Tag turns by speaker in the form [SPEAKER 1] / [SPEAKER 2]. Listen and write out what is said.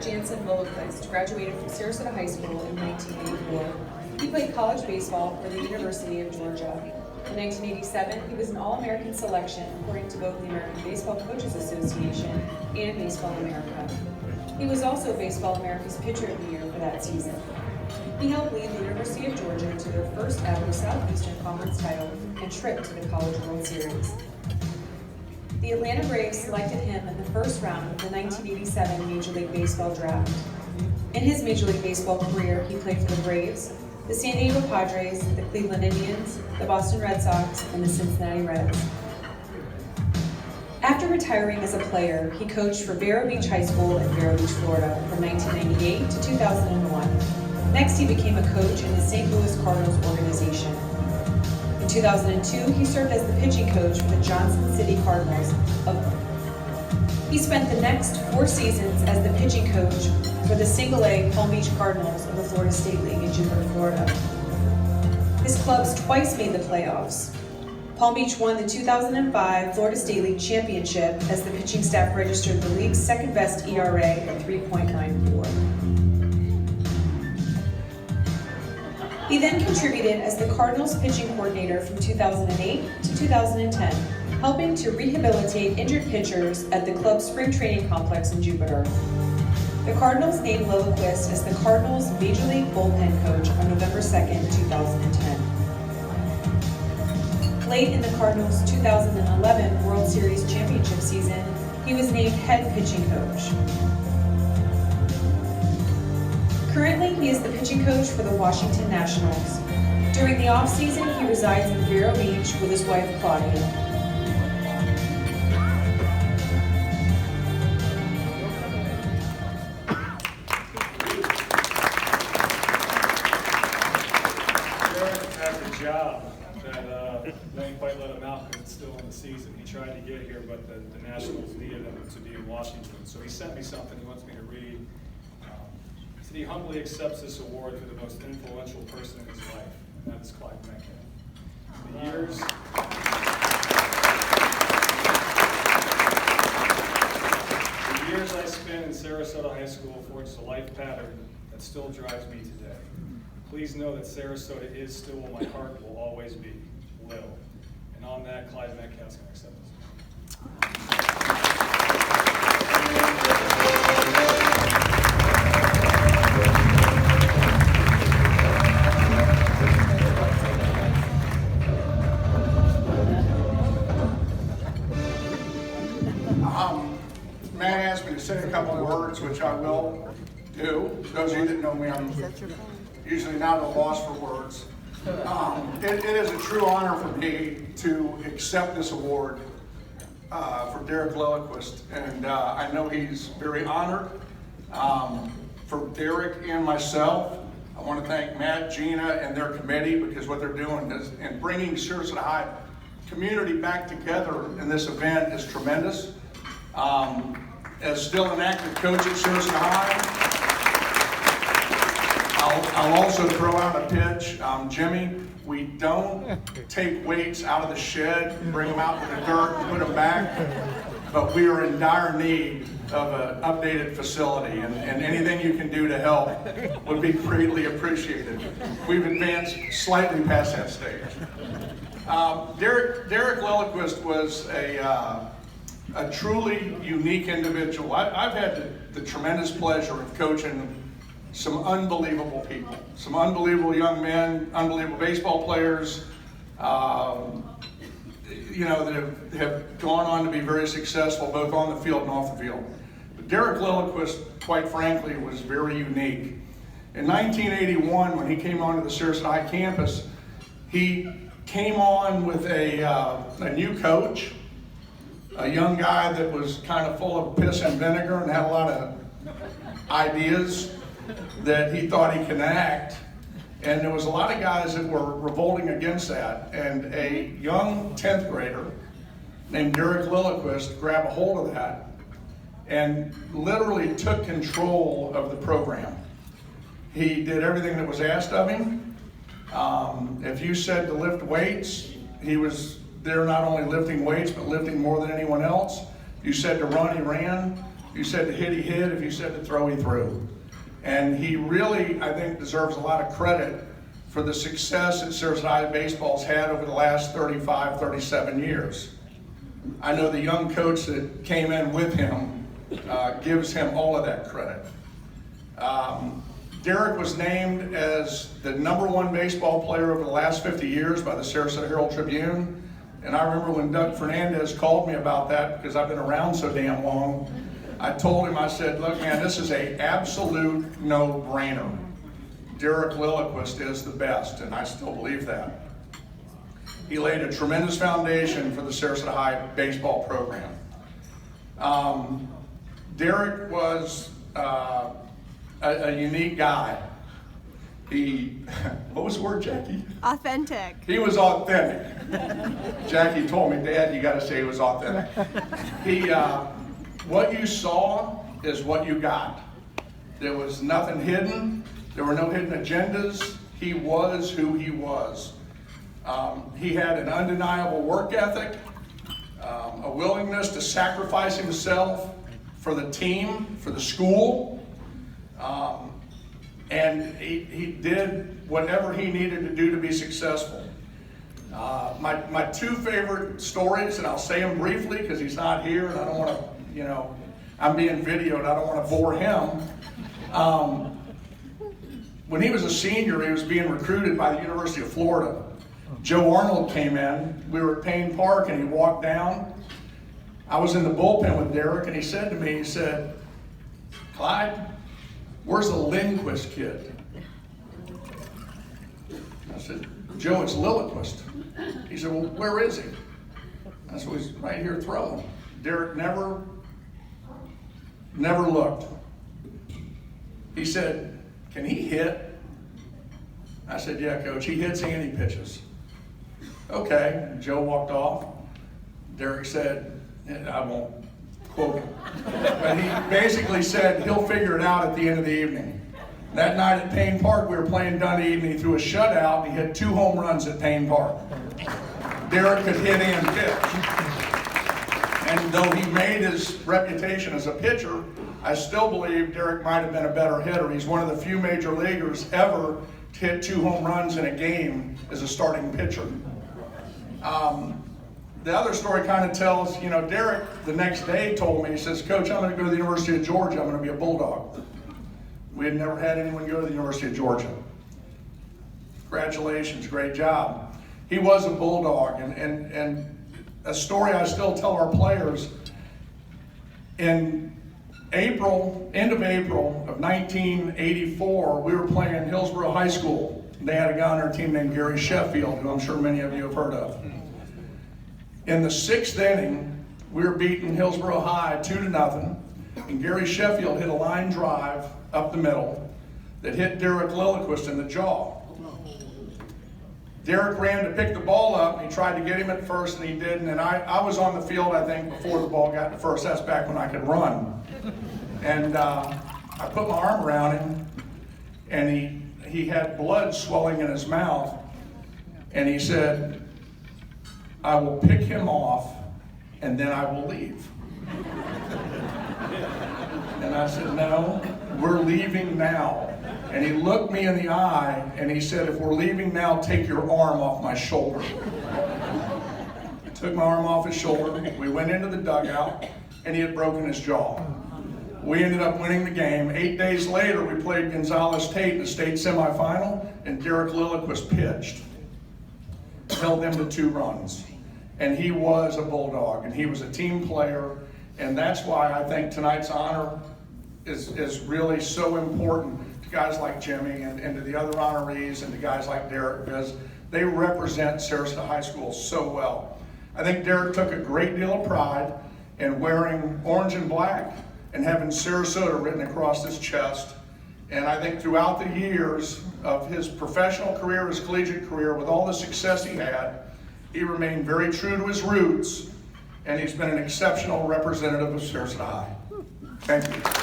[SPEAKER 1] Jansen Lillquist graduated from Sarasota High School in 1984. He played college baseball for the University of Georgia. In 1987, he was an All-American selection according to both the American Baseball Coaches Association and Baseball America. He was also Baseball America's Pitcher of the Year for that season. He helped lead the University of Georgia to their first ever Southeastern Conference title and trip to the College World Series. The Atlanta Braves selected him in the first round of the 1987 Major League Baseball draft. In his Major League Baseball career, he played for the Braves, the San Diego Padres, the Cleveland Indians, the Boston Red Sox, and the Cincinnati Reds. After retiring as a player, he coached for Vero Beach High School in Vero Beach, Florida from 1998 to 2001. Next, he became a coach in the St. Louis Cardinals organization. In 2002, he served as the pitching coach for the Johnson City Cardinals. He spent the next 4 seasons as the pitching coach for the Single-A Palm Beach Cardinals of the Florida State League in Jupiter, Florida. His clubs twice made the playoffs. Palm Beach won the 2005 Florida State League Championship as the pitching staff registered the league's second best ERA at 3.94. He then contributed as the Cardinals pitching coordinator from 2008 to 2010, helping to rehabilitate injured pitchers at the club's spring training complex in Jupiter. The Cardinals named Lillquist as the Cardinals' Major League bullpen coach on November 2nd, 2010. Late in the Cardinals' 2011 World Series championship season, he was named head pitching coach. Currently, he is the pitching coach for the Washington Nationals. During the off-season, he resides in Vero Beach with his wife, Claudia.
[SPEAKER 2] Job that they didn't quite let him out because it's still in the season. He tried to get here, but the Nationals needed him to be in Washington. So he sent me something he wants me to read. He said he humbly accepts this award for the most influential person in his life, and that is Clyde Metcalf. The years I spent in Sarasota High School forged a life pattern that still drives me today. Please know that Sarasota is still what my heart will always be, Lil. And on that, Clyde Metcalf's going to accept this.
[SPEAKER 3] Matt asked me to say a couple of words, which I will do. Those of you that know me, I'm usually not at a loss for words. It is a true honor for me to accept this award for Derek Lillquist, and I know he's very honored. For Derek and myself, I want to thank Matt, Gina, and their committee, because what they're doing is, and bringing Sarasota High community back together in this event is tremendous. As still an active coach at Sarasota High, I'll also throw out a pitch. Jimmy, we don't take weights out of the shed, bring them out with the dirt, and put them back, but we are in dire need of an updated facility, and anything you can do to help would be greatly appreciated. We've advanced slightly past that stage. Derek Lillquist was a truly unique individual. I've had the tremendous pleasure of coaching some unbelievable people, some unbelievable young men, unbelievable baseball players, that have gone on to be very successful both on the field and off the field. But Derek Lillquist, quite frankly, was very unique. In 1981, when he came onto the Sarasota High campus, he came on with a new coach, a young guy that was kind of full of piss and vinegar and had a lot of ideas that he thought he could enact, and there was a lot of guys that were revolting against that, and a young 10th grader named Derek Lillquist grabbed a hold of that and literally took control of the program. He did everything that was asked of him. If you said to lift weights, he was there not only lifting weights, but lifting more than anyone else. If you said to run, he ran. If you said to hit, he hit. If you said to throw, he threw. And he really, I think, deserves a lot of credit for the success that Sarasota High baseball's had over the last 35, 37 years. I know the young coach that came in with him gives him all of that credit. Derek was named as the #1 baseball player over the last 50 years by the Sarasota Herald-Tribune. And I remember when Doug Fernandez called me about that, because I've been around so damn long, I told him, I said, look man, this is an absolute no-brainer. Derek Lilliquist is the best, and I still believe that. He laid a tremendous foundation for the Sarasota High baseball program. Derek was a unique guy. What was the word, Jackie?
[SPEAKER 4] Authentic.
[SPEAKER 3] He was authentic. Jackie told me, Dad, you got to say he was authentic. What you saw is what you got. There was nothing hidden. There were no hidden agendas. He was who he was. He had an undeniable work ethic, a willingness to sacrifice himself for the team, for the school. And he did whatever he needed to do to be successful. My two favorite stories, and I'll say them briefly because he's not here and I don't want to, I'm being videoed, I don't want to bore him. When he was a senior, he was being recruited by the University of Florida. Joe Arnold came in, we were at Payne Park, and he walked down. I was in the bullpen with Derek, and he said to me, he said, Clyde, where's the Lindquist kid? I said, Joe, it's Lilliquist. He said, well, where is he? I said, well, he's right here throwing. Derek never looked. He said, can he hit? I said, yeah, Coach, he hits and he pitches. Okay, Joe walked off. Derek said, I won't quote him, but he basically said he'll figure it out at the end of the evening. That night at Payne Park, we were playing Dunedin, and he threw a shutout, and he hit 2 home runs at Payne Park. Derek could hit and pitch. And though he made his reputation as a pitcher, I still believe Derek might have been a better hitter. He's one of the few major leaguers ever to hit 2 home runs in a game as a starting pitcher. The other story kind of tells, Derek the next day told me, he says, Coach, I'm going to go to the University of Georgia. I'm going to be a Bulldog. We had never had anyone go to the University of Georgia. Congratulations, great job. He was a Bulldog, and a story I still tell our players, in April, end of April of 1984, we were playing Hillsborough High School. They had a guy on their team named Gary Sheffield, who I'm sure many of you have heard of. In the 6th inning, we were beating Hillsborough High 2-0, and Gary Sheffield hit a line drive up the middle that hit Derek Lilliquist in the jaw. Derek ran to pick the ball up, and he tried to get him at first, and he didn't. And I was on the field, I think, before the ball got to first. That's back when I could run. And I put my arm around him, and he had blood swelling in his mouth. And he said, I will pick him off, and then I will leave. And I said, no, we're leaving now. And he looked me in the eye, and he said, if we're leaving now, take your arm off my shoulder. Took my arm off his shoulder. We went into the dugout, and he had broken his jaw. We ended up winning the game. 8 days later, we played Gonzales Tate in the state semifinal, and Derek Lilliquist pitched. Held them to 2 runs. And he was a Bulldog, and he was a team player, and that's why I think tonight's honor is really so important to guys like Jimmy and to the other honorees and to guys like Derek, because they represent Sarasota High School so well. I think Derek took a great deal of pride in wearing orange and black and having Sarasota written across his chest. And I think throughout the years of his professional career, his collegiate career, with all the success he had, he remained very true to his roots, and he's been an exceptional representative of Sarasota High. Thank you.